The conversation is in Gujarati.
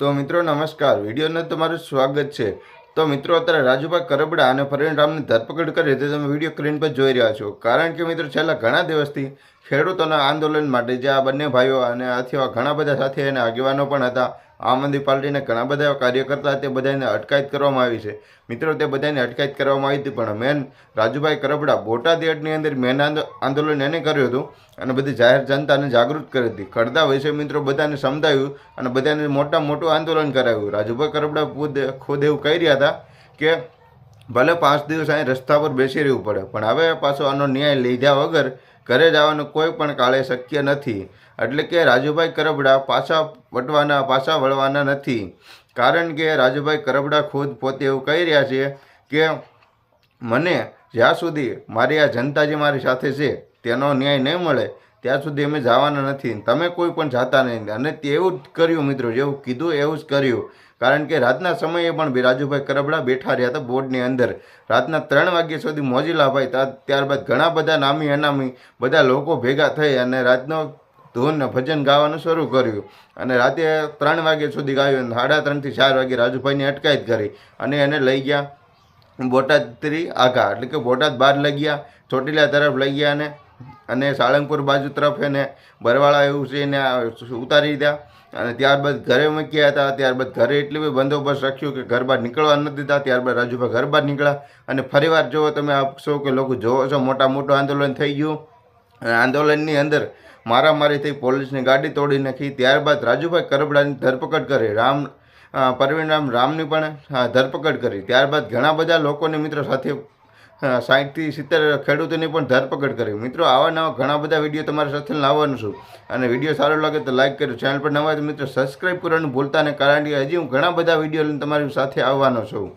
તો મિત્રો નમસ્કાર, વિડીયોને તમારું સ્વાગત છે। તો મિત્રો અત્યારે રાજુભાઈ કરબડા અને પ્રવીણ રામની ધરપકડ કરી તે તમે વિડીયો સ્ક્રીન પર જોઈ રહ્યા છો। કારણ કે મિત્રો છેલ્લા ઘણા દિવસથી ખેડૂતોના આંદોલન માટે જે આ બંને ભાઈઓ અને અથવા ઘણા બધા સાથે એના આગેવાનો પણ હતા, આમ આદમી પાર્ટીના ઘણા બધા કાર્યકર્તા તે બધાને અટકાયત કરવામાં આવી છે। મિત્રો તે બધાને અટકાયત કરવામાં આવી હતી, પણ મેન રાજુભાઈ કરબડા બોટાદ યાર્ડની અંદર મેન આંદોલન એને કર્યું હતું અને બધી જાહેર જનતાને જાગૃત કરી હતી। ખડદા વિશે મિત્રો બધાને સમજાવ્યું અને બધાને મોટું આંદોલન કરાવ્યું। રાજુભાઈ કરબડા ખુદ એવું કહી રહ્યા હતા કે ભલે 5 દિવસ અહીં રસ્તા પર બેસી રહેવું પડે, પણ હવે પાછો આનો ન્યાય લીધા વગર ઘરે જવાનું કોઈ પણ કાળે શક્ય નથી। એટલે કે રાજુભાઈ કરબડા પાછા વળવાના નથી। કારણ કે રાજુભાઈ કરબડા ખુદ પોતે એવું કહી રહ્યા છે કે મને જ્યાં સુધી મારી આ જનતા જે મારી સાથે છે તેનો ન્યાય નહીં મળે ત્યાં સુધી અમે જવાના નથી, તમે કોઈ પણ જાતા નહીં। અને તે એવું જ કર્યું મિત્રો, જેવું કીધું એવું જ કર્યું। કારણ કે રાતના સમયે પણ રાજુભાઈ કરબડા બેઠા રહ્યા હતા બોર્ડની અંદર, રાતના 3 વાગ્યા સુધી મોજીલા ભાઈ। ત્યારબાદ ઘણા બધા નામી અનામી બધા લોકો ભેગા થઈ અને રાતનો ધૂન ભજન ગાવાનું શરૂ કર્યું અને રાતે 3 વાગ્યા સુધી ગાયું। 3:30 થી 4 વાગે રાજુભાઈની અટકાયત કરી અને એને લઈ ગયા બોટાદથી આગા, એટલે કે બોટાદ બહાર લઈ ગયા, ચોટીલા તરફ લઈ ગયા અને સાળંગપુર બાજુ તરફ એને બરવાળા એવું છે એને ઉતારી દીધા અને ત્યારબાદ ઘરે મૂક્યા હતા। ત્યારબાદ ઘરે એટલી બધી બંદોબસ્ત રાખ્યું કે ઘર બહાર નીકળવા નથી દીધા। ત્યારબાદ રાજુભાઈ ઘર બહાર નીકળ્યા અને ફરીવાર જુઓ તમે આપશો કે લોકો જોવો છો, મોટું આંદોલન થઈ ગયું અને આંદોલનની અંદર મારામારી થઈ, પોલીસની ગાડી તોડી નાખી। ત્યારબાદ રાજુભાઈ કરબડાની ધરપકડ કરી, પ્રવીણ રામની પણ ધરપકડ કરી। ત્યારબાદ ઘણા બધા લોકોને મિત્રો સાથે 60 થી 70 ખેડૂતોની પણ ધરપકડ કરી। મિત્રો આવા નવા ઘણા બધા વિડીયો તમારી સાથે લાવવાનું છું અને વિડીયો સારો લાગે તો લાઈક કરો, ચેનલ પર નવા હોય તો મિત્રો સબસ્ક્રાઈબ કરવાનું ભૂલતા નહીં, કારણ કે હજી હું ઘણા બધા વિડીયો લઈને તમારી સાથે આવવાનો છું।